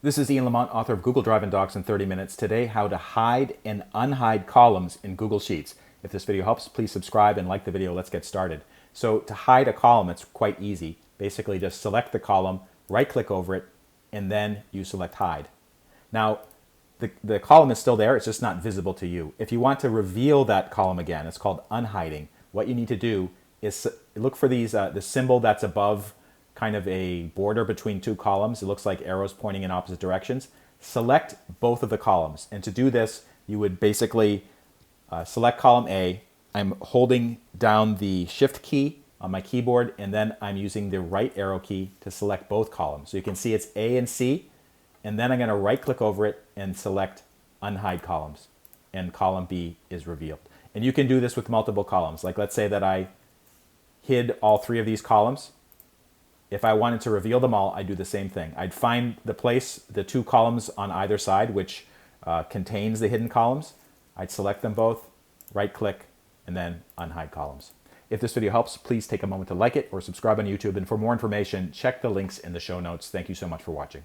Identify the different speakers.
Speaker 1: This is Ian Lamont, author of Google Drive and Docs in 30 Minutes. Today, how to hide and unhide columns in Google Sheets. If this video helps, please subscribe and like the video. Let's get started. So to hide a column, it's quite easy. Basically, just select the column, right-click over it, and then you select Hide. Now, the column is still there. It's just not visible to you. If you want to reveal that column again, it's called unhiding. What you need to do is look for the symbol that's above kind of a border between two columns. It looks like arrows pointing in opposite directions. Select both of the columns. And to do this, you would basically select column A. I'm holding down the Shift key on my keyboard, and then I'm using the right arrow key to select both columns. So you can see it's A and C, and then I'm going to right-click over it and select Unhide Columns, and column B is revealed. And you can do this with multiple columns. Like let's say that I hid all three of these columns. If I wanted to reveal them all, I'd do the same thing. I'd find the two columns on either side, which contains the hidden columns. I'd select them both, right-click, and then unhide columns. If this video helps, please take a moment to like it or subscribe on YouTube. And for more information, check the links in the show notes. Thank you so much for watching.